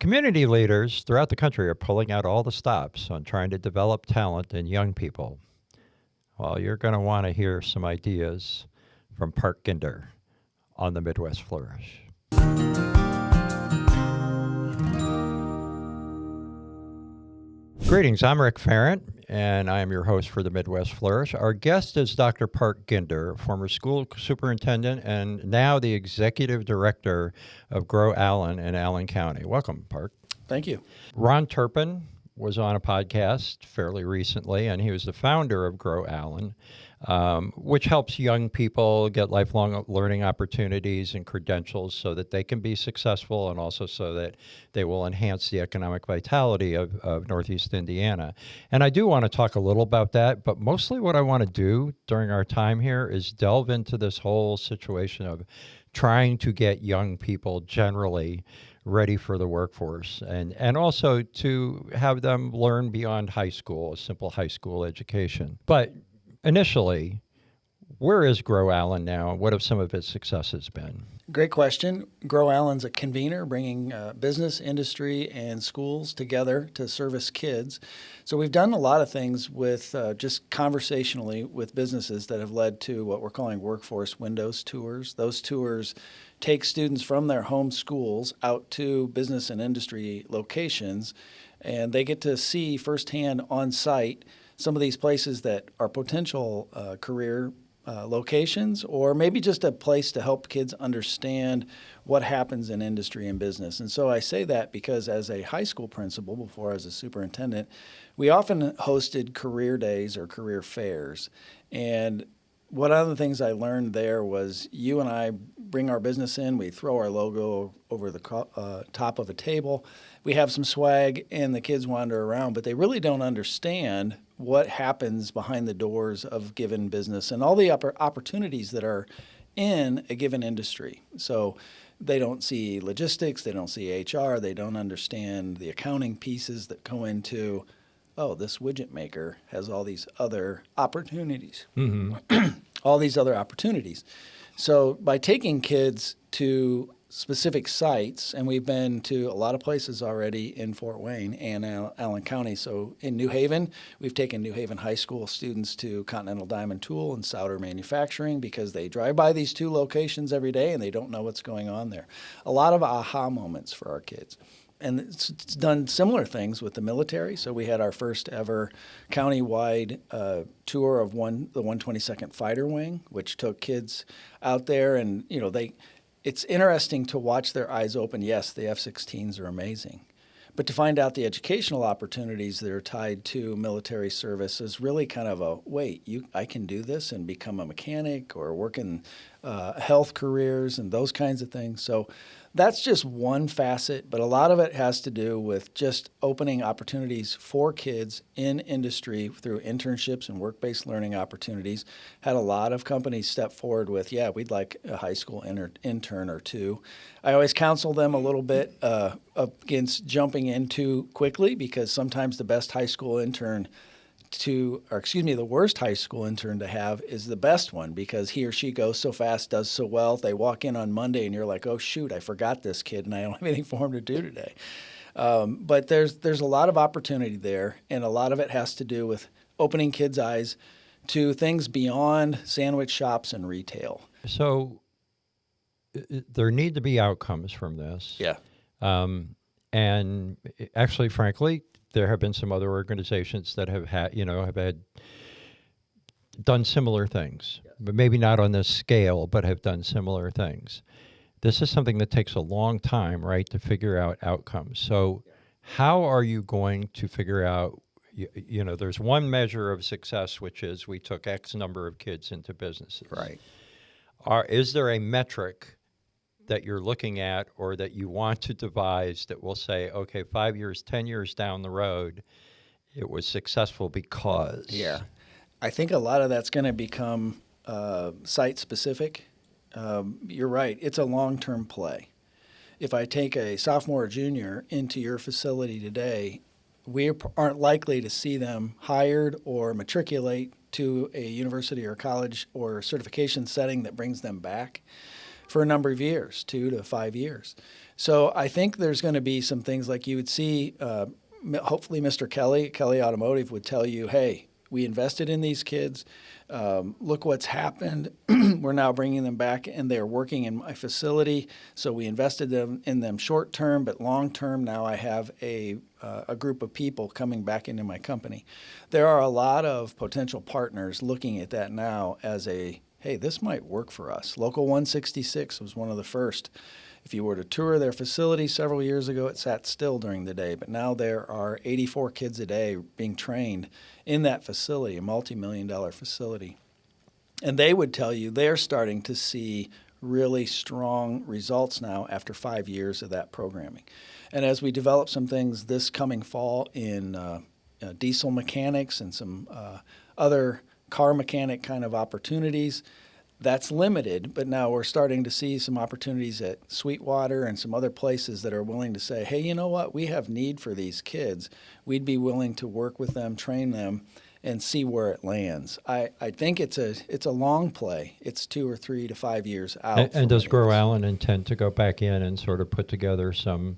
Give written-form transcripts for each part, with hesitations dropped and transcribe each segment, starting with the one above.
Community leaders throughout the country are pulling out all the stops on trying to develop talent in young people. Well, you're going to want to hear some ideas from Park Ginder on the Midwest Flourish. Greetings, I'm Rick Farrant, and I am your host for the Midwest Flourish. Our guest is Dr. Park Ginder, former school superintendent and now the executive director of Grow Allen in Allen County. Welcome, Park. Thank you. Ron Turpin was on a podcast fairly recently, and he was the founder of Grow Allen, which helps young people get lifelong learning opportunities and credentials so that they can be successful and also so that they will enhance the economic vitality of Northeast Indiana. And I do want to talk a little about that, but mostly what I want to do during our time here is delve into this whole situation of trying to get young people generally ready for the workforce, and also to have them learn beyond high school, a simple high school education. But initially, where is Grow Allen now? What have some of its successes been? Great question. Grow Allen's a convener bringing business, industry, and schools together to service kids. So we've done a lot of things with just conversationally with businesses that have led to what we're calling workforce windows tours. Those tours take students from their home schools out to business and industry locations, and they get to see firsthand on site some of these places that are potential career locations, or maybe just a place to help kids understand what happens in industry and business. And so I say that because as a high school principal, before as a superintendent, we often hosted career days or career fairs. And one of the things I learned there was you and I bring our business in, we throw our logo over the top of a table, we have some swag, and the kids wander around, but they really don't understand what happens behind the doors of given business and all the opportunities that are in a given industry. So they don't see logistics, they don't see HR, they don't understand the accounting pieces that go into, oh, this widget maker has all these other opportunities. All these other opportunities. So by taking kids to specific sites, and we've been to a lot of places already in Fort Wayne and Allen County. So in New Haven, we've taken New Haven High School students to Continental Diamond Tool and Souder Manufacturing because they drive by these two locations every day and they don't know what's going on there. A lot of aha moments for our kids. And it's done similar things with the military. So we had our first ever county-wide tour of the 122nd Fighter Wing, which took kids out there, and it's interesting to watch their eyes open. Yes, the F-16s are amazing, but to find out the educational opportunities that are tied to military service is really kind of a, I can do this and become a mechanic or work in health careers and those kinds of things. So that's just one facet, but a lot of it has to do with just opening opportunities for kids in industry through internships and work-based learning opportunities. Had a lot of companies step forward with, we'd like a high school intern or two. I always counsel them a little bit against jumping in too quickly, because sometimes the best high school intern the worst high school intern to have is the best one, because he or she goes so fast, does so well. They walk in on Monday and you're like, oh shoot, I forgot this kid and I don't have anything for him to do today. But there's a lot of opportunity there, and a lot of it has to do with opening kids' eyes to things beyond sandwich shops and retail. So there need to be outcomes from this. Yeah. And actually, frankly, there have been some other organizations that have done similar things, but maybe not on this scale, but have done similar things. This is something that takes a long time, right, to figure out outcomes. So how are you going to figure out, there's one measure of success, which is we took X number of kids into businesses. Right. Is there a metric that you're looking at or that you want to devise that will say, okay, 5 years, 10 years down the road, it was successful because? Yeah. I think a lot of that's going to become site-specific. You're right. It's a long-term play. If I take a sophomore or junior into your facility today, we aren't likely to see them hired or matriculate to a university or college or certification setting that brings them back for a number of years, 2 to 5 years. So I think there's going to be some things like you would see, hopefully Mr. Kelly Automotive would tell you, hey, we invested in these kids. Look what's happened. We're now bringing them back, and they're working in my facility. So we invested in them short term, but long term, now I have a group of people coming back into my company. There are a lot of potential partners looking at that now as hey, this might work for us. Local 166 was one of the first. If you were to tour their facility several years ago, it sat still during the day, but now there are 84 kids a day being trained in that facility, a multi-million-dollar facility. And they would tell you they're starting to see really strong results now after 5 years of that programming. And as we develop some things this coming fall in diesel mechanics and some other car mechanic kind of opportunities, that's limited, but now we're starting to see some opportunities at Sweetwater and some other places that are willing to say, hey, you know what, we have need for these kids. We'd be willing to work with them, train them, and see where it lands. I think it's a long play. It's 2 or 3 to 5 years out. And does Grow Allen intend to go back in and sort of put together some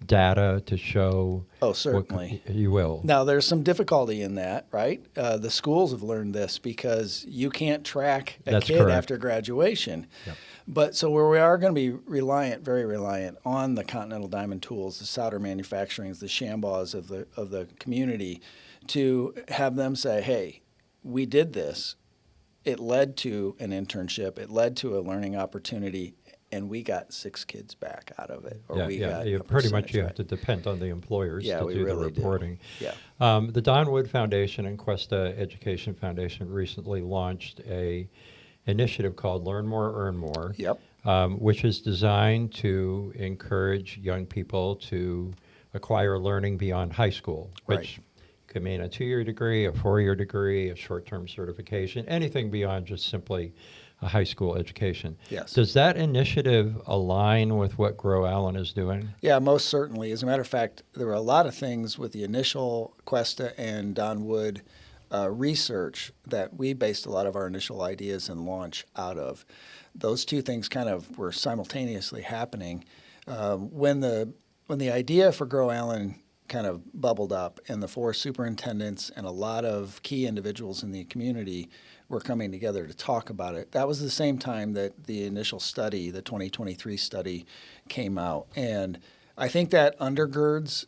data to show? Oh, certainly. You will. Now, there's some difficulty in that, right? The schools have learned this because you can't track a That's kid correct. after graduation. Yep. But so where we are going to be very reliant on the Continental Diamond tools, the solder manufacturings, the Shambaws of the community, to have them say, hey, we did this. It led to an internship. It led to a learning opportunity. And we got 6 kids back out of it. Or we got you a pretty much percentage, you right? have to depend on the employers Yeah, to we do really the reporting. do. Yeah. The Don Wood Foundation and Cuesta Education Foundation recently launched a initiative called Learn More, Earn More, Yep. which is designed to encourage young people to acquire learning beyond high school, which Right. could mean a 2-year degree, a 4-year degree, a short-term certification, anything beyond just simply a high school education. Yes. Does that initiative align with what Grow Allen is doing? Yeah, most certainly. As a matter of fact, there were a lot of things with the initial Cuesta and Don Wood research that we based a lot of our initial ideas and launch out of. Those two things kind of were simultaneously happening. When the idea for Grow Allen kind of bubbled up and the 4 superintendents and a lot of key individuals in the community were coming together to talk about it, that was the same time that the initial study, the 2023 study, came out. And I think that undergirds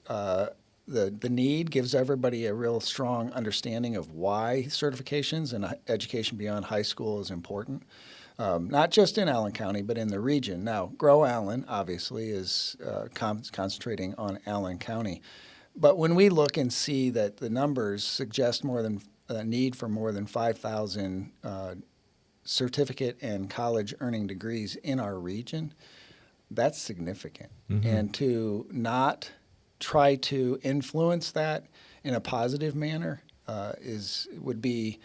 the need, gives everybody a real strong understanding of why certifications and education beyond high school is important. Not just in Allen County, but in the region. Now, Grow Allen, obviously, is concentrating on Allen County. But when we look and see that the numbers suggest more than a need for more than 5,000 certificate and college earning degrees in our region, that's significant. Mm-hmm. And to not try to influence that in a positive manner would be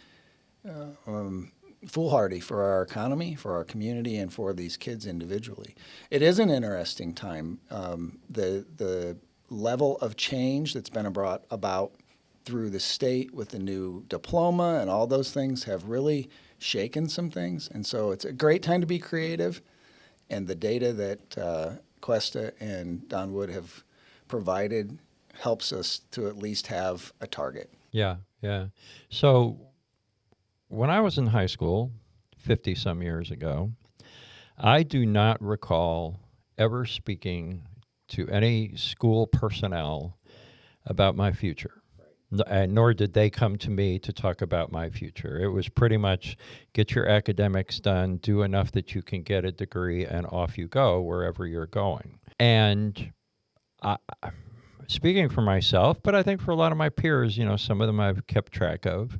foolhardy for our economy, for our community, and for these kids individually. It is an interesting time. The level of change that's been brought about through the state with the new diploma and all those things have really shaken some things. And so it's a great time to be creative. And the data that Cuesta and Don Wood have provided helps us to at least have a target. Yeah. So when I was in high school, 50-some years ago, I do not recall ever speaking to any school personnel about my future. Nor did they come to me to talk about my future. It was pretty much get your academics done, do enough that you can get a degree, and off you go wherever you're going. And speaking for myself, but I think for a lot of my peers, some of them I've kept track of,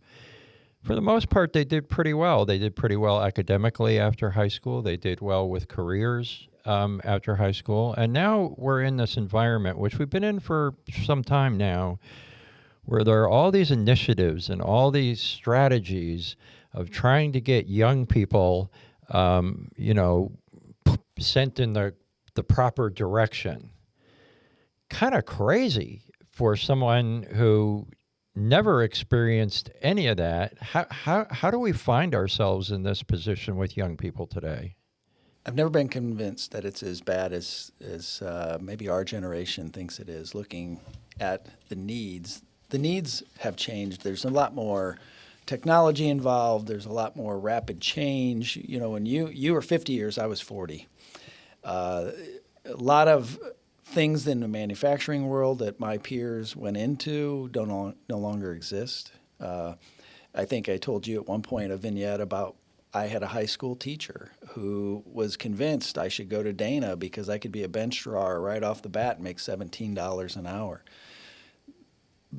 for the most part, they did pretty well. They did pretty well academically after high school. They did well with careers after high school. And now we're in this environment, which we've been in for some time now, where there are all these initiatives and all these strategies of trying to get young people, sent in the proper direction. Kind of crazy for someone who never experienced any of that. How do we find ourselves in this position with young people today? I've never been convinced that it's as bad as maybe our generation thinks it is, looking at the needs. The needs have changed. There's a lot more technology involved. There's a lot more rapid change. You know, when you were 50 years, I was 40. A lot of things in the manufacturing world that my peers went into no longer exist. I think I told you at one point a vignette about I had a high school teacher who was convinced I should go to Dana because I could be a bench drawer right off the bat and make $17 an hour.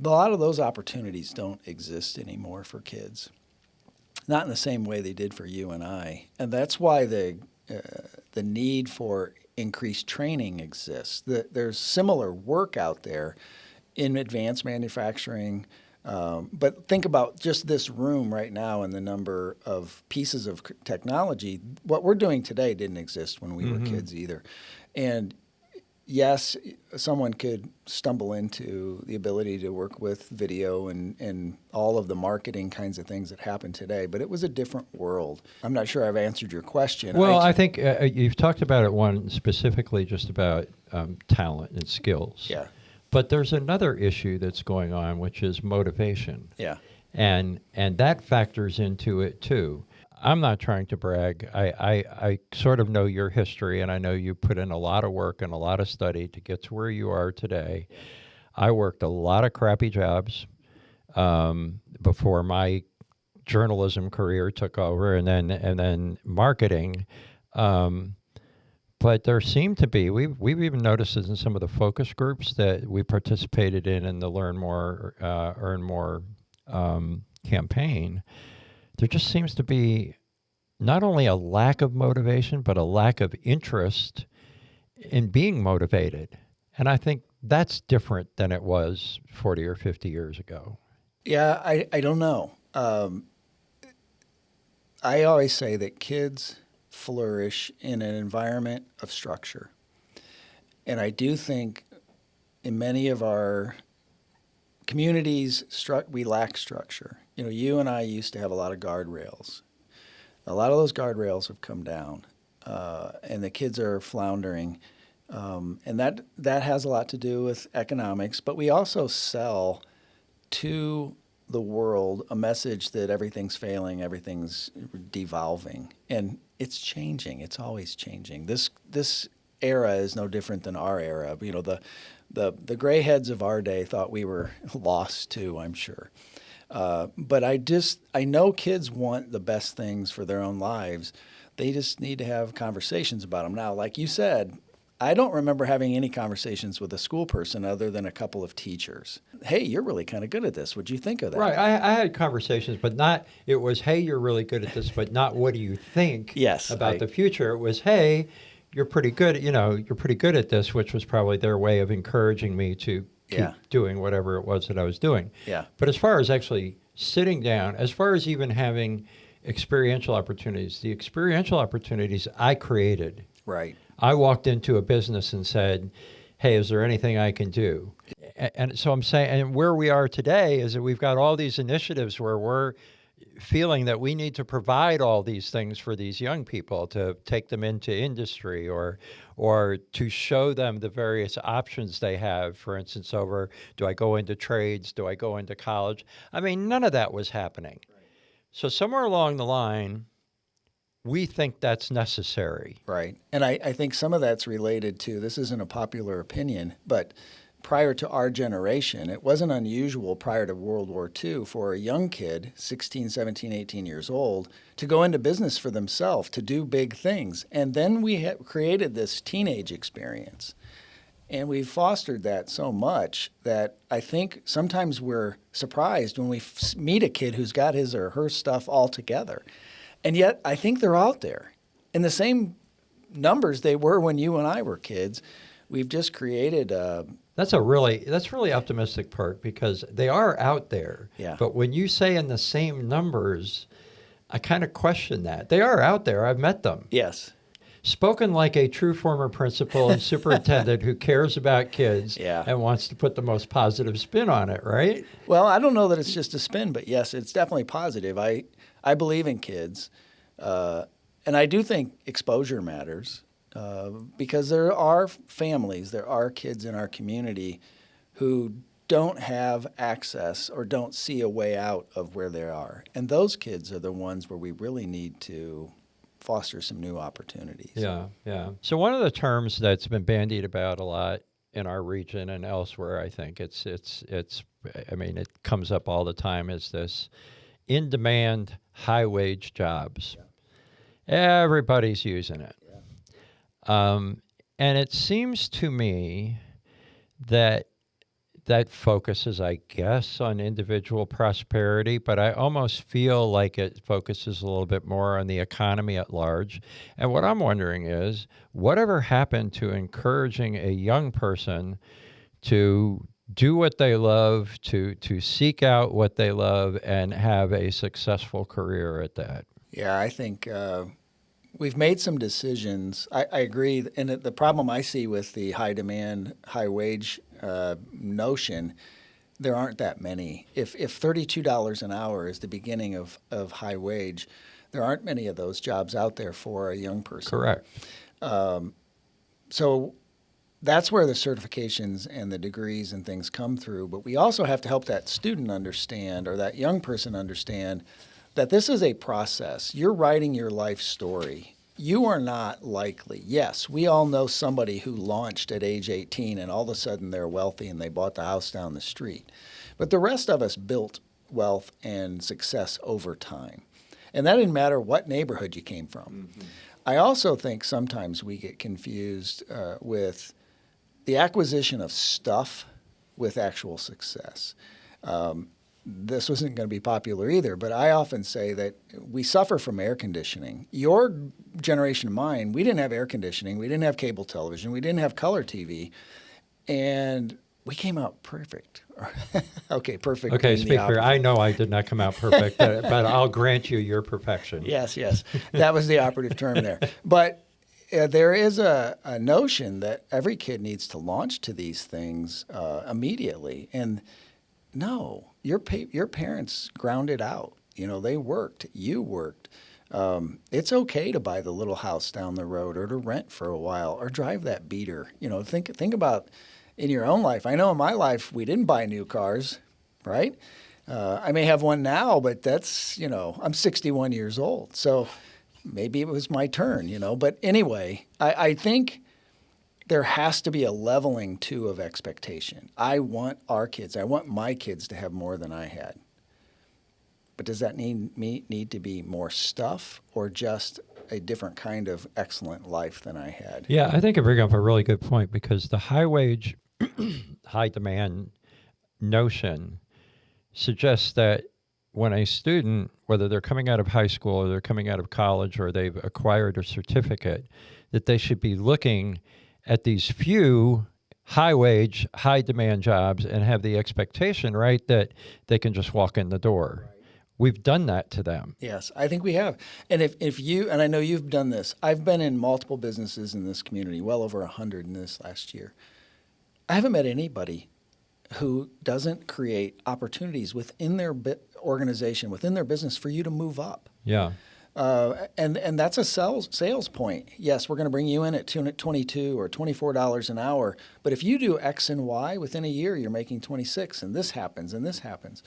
A lot of those opportunities don't exist anymore for kids, not in the same way they did for you and I. And that's why the need for increased training exists. There's similar work out there in advanced manufacturing, but think about just this room right now and the number of pieces of technology. What we're doing today didn't exist when we were kids either. And yes, someone could stumble into the ability to work with video and all of the marketing kinds of things that happen today, but it was a different world. I'm not sure I've answered your question. Well, I think you've talked about it one specifically just about talent and skills. Yeah. But there's another issue that's going on, which is motivation. Yeah. And that factors into it too. I'm not trying to brag. I sort of know your history, and I know you put in a lot of work and a lot of study to get to where you are today. Yeah. I worked a lot of crappy jobs before my journalism career took over, and then marketing. But there seemed to be, we've even noticed this in some of the focus groups that we participated in the Learn More, Earn More campaign. There just seems to be not only a lack of motivation, but a lack of interest in being motivated. And I think that's different than it was 40 or 50 years ago. Yeah, I don't know. I always say that kids flourish in an environment of structure. And I do think in many of our communities, we lack structure. You know, you and I used to have a lot of guardrails. A lot of those guardrails have come down, and the kids are floundering. And that has a lot to do with economics, but we also sell to the world a message that everything's failing, everything's devolving, and it's changing. It's always changing. This era is no different than our era. You know, the gray heads of our day thought we were lost too, I'm sure. But I know kids want the best things for their own lives. They just need to have conversations about them. Now, like you said, I don't remember having any conversations with a school person other than a couple of teachers. Hey, you're really kind of good at this. What'd you think of that? Right. I had conversations, but not, it was, hey, you're really good at this, but not what do you think about the future. It was, hey, you're pretty good, you're pretty good at this, which was probably their way of encouraging me to keep doing whatever it was that I was doing. Yeah. But as far as actually sitting down, as far as even having experiential opportunities, the experiential opportunities I created. Right. I walked into a business and said, hey, is there anything I can do? And so I'm saying, and where we are today is that we've got all these initiatives where we're feeling that we need to provide all these things for these young people to take them into industry or to show them the various options they have. For instance, do I go into trades? Do I go into college? I mean, none of that was happening. Right. So somewhere along the line, we think that's necessary. Right. And I think some of that's related to, this isn't a popular opinion, but prior to our generation, it wasn't unusual prior to World War II for a young kid, 16, 17, 18 years old, to go into business for themselves, to do big things. And then we created this teenage experience. And we've fostered that so much that I think sometimes we're surprised when we meet a kid who's got his or her stuff all together. And yet, I think they're out there in the same numbers they were when you and I were kids. We've just created That's really optimistic, Park, because they are out there. Yeah. But when you say in the same numbers, I kind of question that. They are out there. I've met them. Yes. Spoken like a true former principal and superintendent who cares about kids and wants to put the most positive spin on it, right? Well, I don't know that it's just a spin, but yes, it's definitely positive. I believe in kids. And I do think exposure matters because there are families, there are kids in our community who don't have access or don't see a way out of where they are. And those kids are the ones where we really need to foster some new opportunities. Yeah, yeah. So one of the terms that's been bandied about a lot in our region and elsewhere, I think it's I mean, it comes up all the time, is this in-demand, high-wage jobs. Yeah. Everybody's using it. Yeah. And it seems to me that focuses, I guess, on individual prosperity, but I almost feel like it focuses a little bit more on the economy at large. And what I'm wondering is, whatever happened to encouraging a young person to do what they love, to seek out what they love, and have a successful career at that? Yeah, I think we've made some decisions. I agree. And the problem I see with the high demand, high wage notion, there aren't that many. If $32 an hour is the beginning of high wage, there aren't many of those jobs out there for a young person. Correct. So that's where the certifications and the degrees and things come through. But we also have to help that student understand, or that young person understand, that this is a process. You're writing your life story. You are not likely. Yes, we all know somebody who launched at age 18 and all of a sudden they're wealthy and they bought the house down the street. But the rest of us built wealth and success over time. And that didn't matter what neighborhood you came from. Mm-hmm. I also think sometimes we get confused with the acquisition of stuff with actual success. This wasn't going to be popular either, but I often say that we suffer from air conditioning. Your generation and mine, we didn't have air conditioning, we didn't have cable television, we didn't have color TV, and we came out perfect. Okay, perfect. Okay, speaker, I know I did not come out perfect, but I'll grant you your perfection. Yes, that was the operative term there. But there is a notion that every kid needs to launch to these things immediately, and no. Your parents grounded out. You know, they worked. You worked. It's okay to buy the little house down the road, or to rent for a while, or drive that beater. You know, think about in your own life. I know in my life we didn't buy new cars, right? I may have one now, but that's, you know, I'm 61 years old, so maybe it was my turn. You know, but anyway, I think there has to be a leveling, too, of expectation. I want my kids to have more than I had. But does that need to be more stuff, or just a different kind of excellent life than I had? Yeah, I think you bring up a really good point, because the high wage, high demand notion suggests that when a student, whether they're coming out of high school or they're coming out of college or they've acquired a certificate, that they should be looking at these few high-wage, high-demand jobs and have the expectation, right, that they can just walk in the door. Right. We've done that to them. Yes, I think we have. And if you, and I know you've done this, I've been in multiple businesses in this community, well over 100 in this last year. I haven't met anybody who doesn't create opportunities within their organization, within their business, for you to move up. Yeah. And that's a sales point. Yes, we're going to bring you in at $22 or $24 an hour, but if you do X and Y, within a year you're making 26, and this happens and this happens.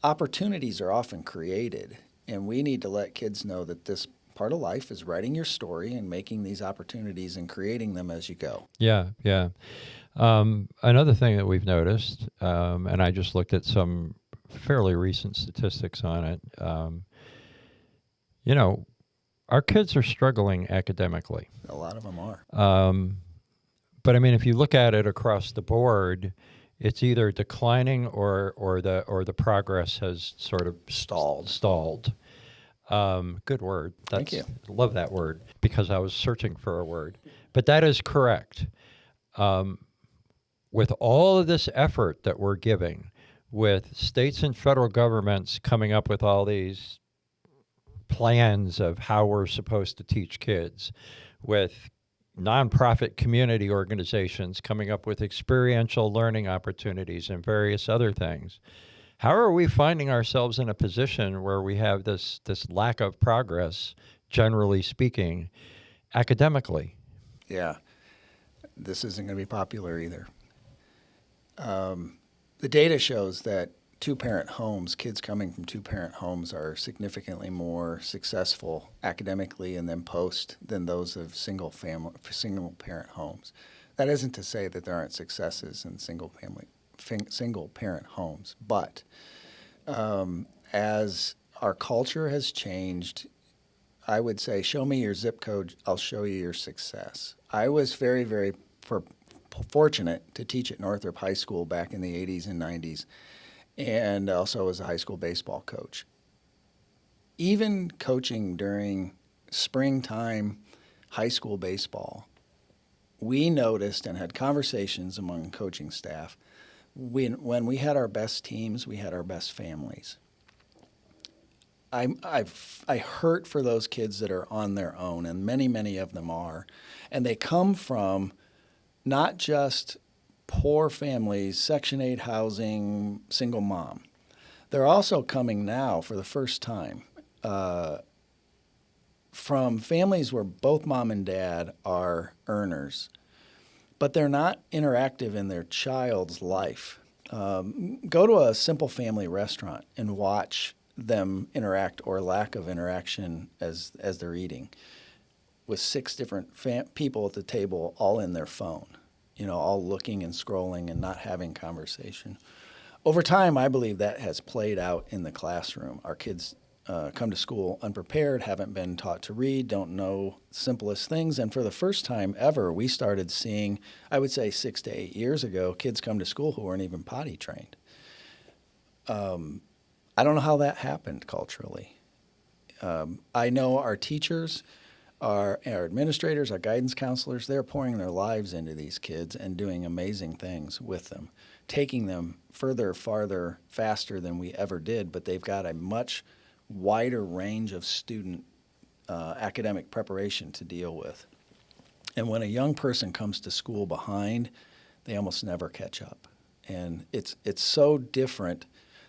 Opportunities are often created, and we need to let kids know that this part of life is writing your story and making these opportunities and creating them as you go. Yeah, yeah. Another thing that we've noticed, and I just looked at some fairly recent statistics on it, you know, our kids are struggling academically. A lot of them are. But I mean, if you look at it across the board, it's either declining or the progress has sort of stalled. Good word. Thank you. Love that word, because I was searching for a word. But that is correct. With all of this effort that we're giving, with states and federal governments coming up with all these plans of how we're supposed to teach kids, with nonprofit community organizations coming up with experiential learning opportunities and various other things, how are we finding ourselves in a position where we have this lack of progress generally speaking, academically. Yeah, this isn't going to be popular either. The data shows that two-parent homes, kids coming from two-parent homes, are significantly more successful academically and then post than those of single-parent homes. That isn't to say that there aren't successes in single-parent homes, but as our culture has changed, I would say, show me your zip code, I'll show you your success. I was very, very fortunate to teach at Northrop High School back in the 80s and 90s, and also was a high school baseball coach. Even coaching during springtime high school baseball, we noticed and had conversations among coaching staff. When we had our best teams, we had our best families. I hurt for those kids that are on their own, and many, many of them are. And they come from not just poor families, Section 8 housing, single mom. They're also coming now for the first time from families where both mom and dad are earners, but they're not interactive in their child's life. Go to a simple family restaurant and watch them interact or lack of interaction as they're eating with 6 different people at the table, all in their phone, all looking and scrolling and not having conversation. Over time, I believe that has played out in the classroom. Our kids come to school unprepared, haven't been taught to read, don't know the simplest things. And for the first time ever, we started seeing, I would say 6 to 8 years ago, kids come to school who weren't even potty trained. I don't know how that happened culturally. I know our teachers, our administrators, our guidance counselors, they're pouring their lives into these kids and doing amazing things with them, taking them further, farther, faster than we ever did, but they've got a much wider range of student academic preparation to deal with. And when a young person comes to school behind, they almost never catch up. And it's so different.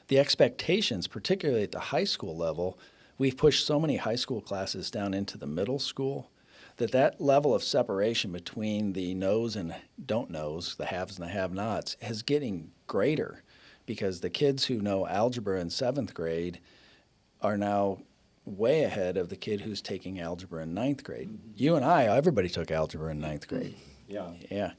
The expectations, particularly at the high school level, we've pushed so many high school classes down into the middle school that level of separation between the knows and don't knows, the haves and the have-nots, is getting greater because the kids who know algebra in 7th grade are now way ahead of the kid who's taking algebra in 9th grade. You and I, everybody took algebra in 9th grade. Yeah. Yeah.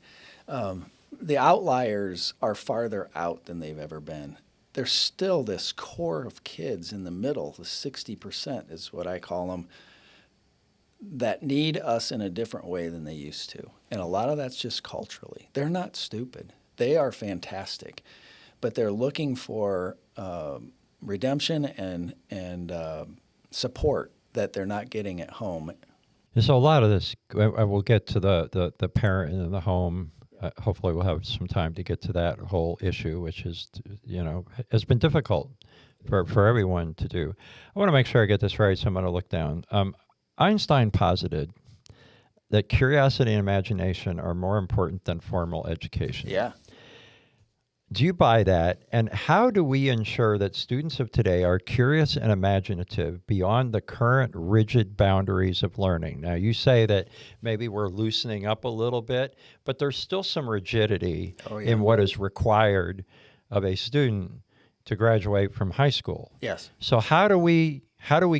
The outliers are farther out than they've ever been. There's still this core of kids in the middle, the 60% is what I call them, that need us in a different way than they used to. And a lot of that's just culturally. They're not stupid. They are fantastic. But they're looking for redemption and support that they're not getting at home. And so a lot of this, I will get to the parent in the home. Hopefully we'll have some time to get to that whole issue, which is, has been difficult for everyone to do. I want to make sure I get this right, so I'm going to look down. Einstein posited that curiosity and imagination are more important than formal education. Yeah. Do you buy that? And how do we ensure that students of today are curious and imaginative beyond the current rigid boundaries of learning? Now, you say that maybe we're loosening up a little bit, but there's still some rigidity in what is required of a student to graduate from high school. Yes. So how do we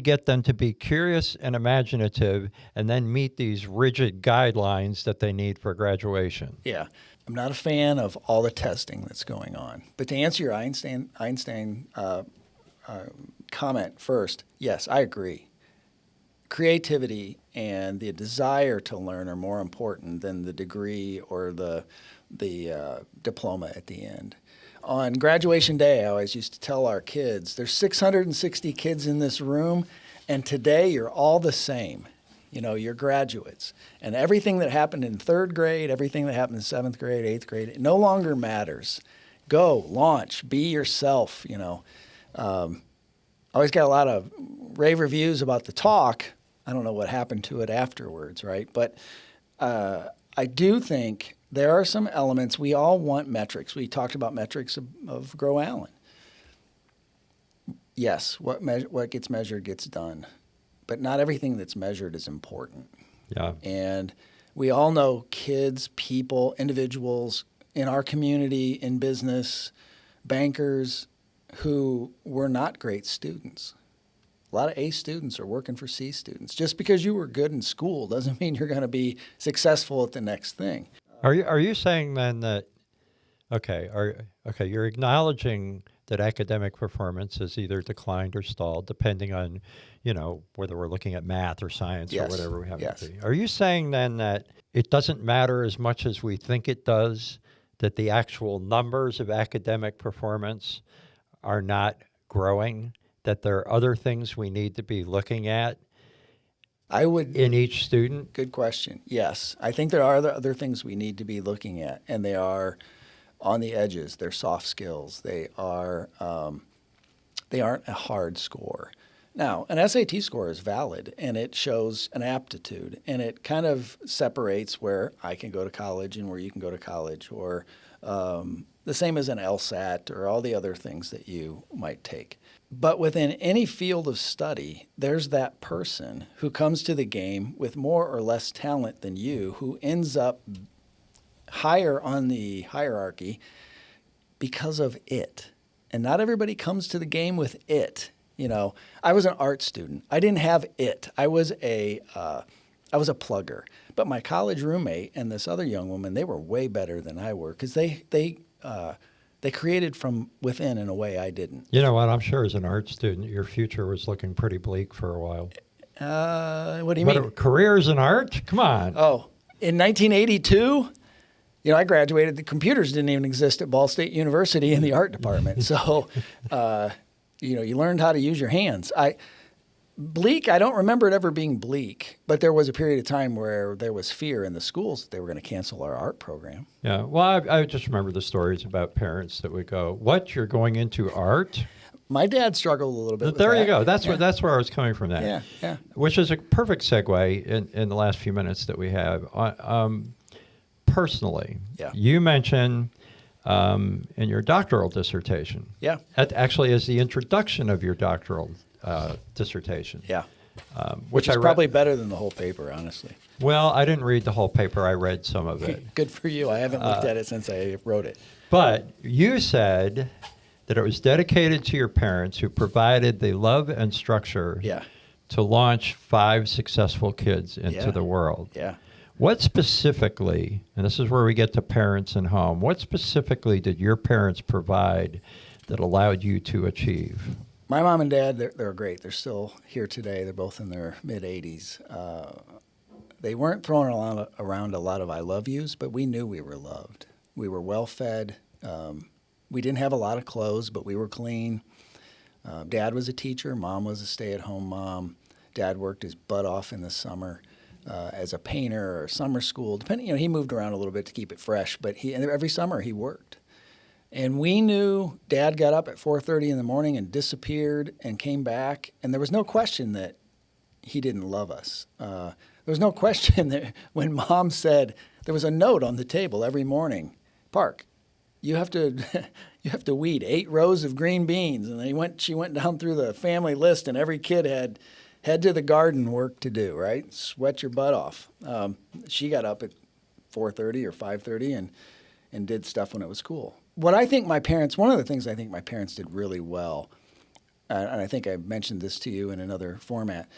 get them to be curious and imaginative and then meet these rigid guidelines that they need for graduation? Yeah. I'm not a fan of all the testing that's going on. But to answer your Einstein comment first, yes, I agree. Creativity and the desire to learn are more important than the degree or the diploma at the end. On graduation day, I always used to tell our kids, there's 660 kids in this room, and today you're all the same. You're graduates. And everything that happened in 3rd grade, everything that happened in 7th grade, 8th grade, it no longer matters. Go, launch, be yourself, I always got a lot of rave reviews about the talk. I don't know what happened to it afterwards, right? But I do think there are some elements. We all want metrics. We talked about metrics of Grow Allen. Yes, what gets measured gets done. but not everything that's measured is important. Yeah. And we all know kids, people, individuals in our community, in business, bankers who were not great students. A lot of A students are working for C students. Just because you were good in school doesn't mean you're going to be successful at the next thing. Are you saying then that you're acknowledging that academic performance has either declined or stalled depending on, whether we're looking at math or science or whatever we have to be. Are you saying then that it doesn't matter as much as we think it does, that the actual numbers of academic performance are not growing, that there are other things we need to be looking at in each student? Good question. Yes. I think there are other things we need to be looking at, and they are on the edges. They're soft skills. They aren't a hard score. Now, an SAT score is valid, and it shows an aptitude, and it kind of separates where I can go to college and where you can go to college, or the same as an LSAT or all the other things that you might take. But within any field of study, there's that person who comes to the game with more or less talent than you, who ends up higher on the hierarchy because of it. And not everybody comes to the game with it. I was an art student. I didn't have it. I was a plugger. But my college roommate and this other young woman, they were way better than I were because they created from within in a way I didn't. You know what? I'm sure as an art student, your future was looking pretty bleak for a while. What do you mean? Careers in art? Come on. Oh, in 1982, I graduated. The computers didn't even exist at Ball State University in the art department. So, you learned how to use your hands. Bleak, I don't remember it ever being bleak, but there was a period of time where there was fear in the schools that they were going to cancel our art program. Yeah, well, I just remember the stories about parents that would go, "What, you're going into art?" My dad struggled a little bit with there that. you go. That's where I was coming from that. Yeah. Which is a perfect segue in the last few minutes that we have. Personally, you mentioned in your doctoral dissertation. Yeah. Actually, as the introduction of your doctoral dissertation. Yeah. Which is I probably better than the whole paper, honestly. Well, I didn't read the whole paper. I read some of it. Good for you. I haven't looked at it since I wrote it. But you said that it was dedicated to your parents who provided the love and structure to launch 5 successful kids into the world. Yeah. What specifically, and this is where we get to parents and home, what specifically did your parents provide that allowed you to achieve? My mom and dad, they're great. They're still here today. They're both in their mid-80s. They weren't throwing around a lot of I love yous, but we knew we were loved. We were well-fed. We didn't have a lot of clothes, but we were clean. Dad was a teacher. Mom was a stay-at-home mom. Dad worked his butt off in the summer as a painter or summer school. Depending, he moved around a little bit to keep it fresh, but every summer he worked. And we knew Dad got up at 4:30 in the morning and disappeared and came back, and there was no question that he didn't love us. There was no question that when Mom said, there was a note on the table every morning, Park, you have to weed 8 rows of green beans. And she went down through the family list, and every kid had head to the garden work to do, right? Sweat your butt off. She got up at 4:30 or 5:30 and did stuff when it was cool. One of the things I think my parents did really well, and I think I mentioned this to you in another format,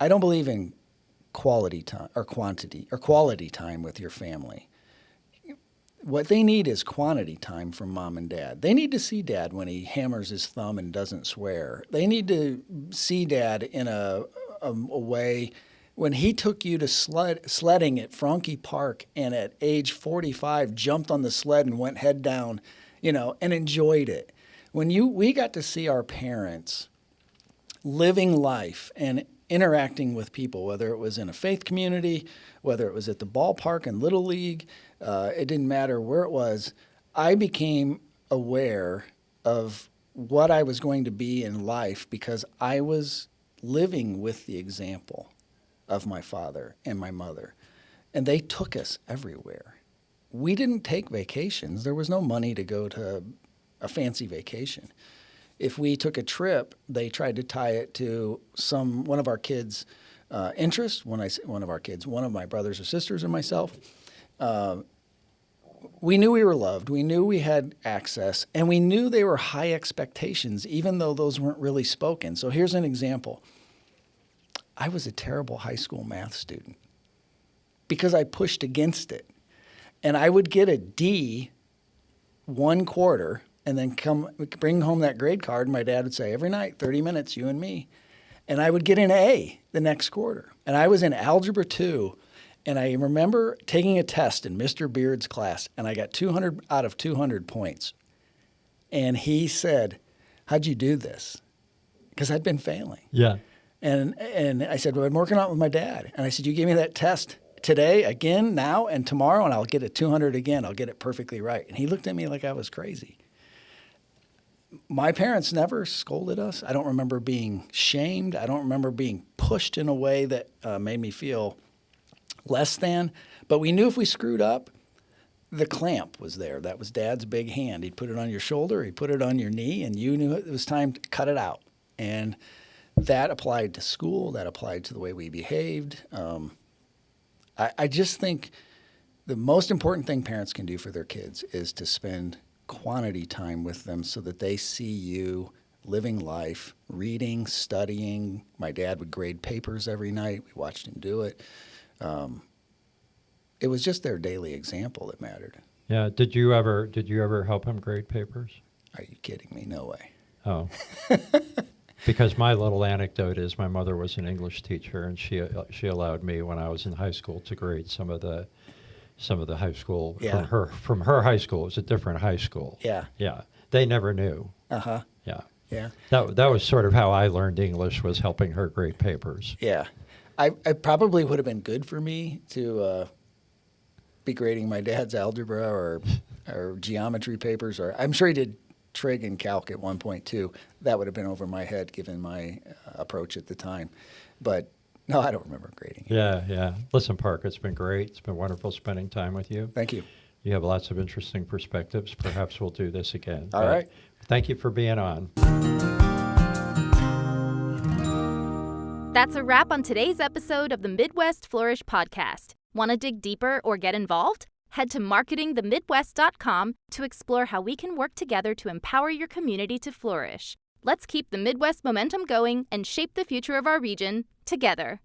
I don't believe in quality time or quality time with your family. What they need is quantity time from Mom and Dad. They need to see Dad when he hammers his thumb and doesn't swear. They need to see Dad in a way when he took you to sledding at Franke Park and at age 45 jumped on the sled and went head down, and enjoyed it. When we got to see our parents living life and interacting with people, whether it was in a faith community, whether it was at the ballpark and Little League, it didn't matter where it was, I became aware of what I was going to be in life because I was living with the example of my father and my mother. And they took us everywhere. We didn't take vacations. There was no money to go to a fancy vacation. if we took a trip, they tried to tie it to one of our kids' interest. When I say one of our kids, one of my brothers or sisters or myself. We knew we were loved. We knew we had access, and we knew they were high expectations, even though those weren't really spoken. So here's an example. I was a terrible high school math student because I pushed against it. And I would get a D one quarter and then bring home that grade card. And my dad would say, every night, 30 minutes, you and me. And I would get an A the next quarter. And I was in Algebra 2. And I remember taking a test in Mr. Beard's class, and I got 200 out of 200 points. And he said, how'd you do this? Because I'd been failing. Yeah. And I said, well, I'm working on it with my dad. And I said, you give me that test today, again, now, and tomorrow, and I'll get it 200 again. I'll get it perfectly right. And he looked at me like I was crazy. My parents never scolded us. I don't remember being shamed. I don't remember being pushed in a way that made me feel less than. But we knew if we screwed up, the clamp was there. That was Dad's big hand. He'd put it on your shoulder, he'd put it on your knee, and you knew it was time to cut it out. And that applied to school. That applied to the way we behaved. I just think the most important thing parents can do for their kids is to spend quantity time with them so that they see you living life, reading, studying. My dad would grade papers every night. We watched him do it. It was just their daily example that mattered. Yeah. Did you ever help him grade papers? Are you kidding me? No way. Oh. Because my little anecdote is my mother was an English teacher, and she allowed me when I was in high school to grade some of the high school from her high school. It was a different high school. Yeah. Yeah. They never knew. Uh-huh. Yeah. Yeah. That was sort of how I learned English, was helping her grade papers. Yeah. I probably would have been good for me to be grading my dad's algebra or geometry papers, or I'm sure he did trig and calc at one point too. That would have been over my head given my approach at the time. But no, I don't remember grading. Yeah, yeah. Listen, Park, it's been great. It's been wonderful spending time with you. Thank you. You have lots of interesting perspectives. Perhaps we'll do this again. All right. Thank you for being on. That's a wrap on today's episode of the Midwest Flourish podcast. Want to dig deeper or get involved? Head to marketingthemidwest.com to explore how we can work together to empower your community to flourish. Let's keep the Midwest momentum going and shape the future of our region together.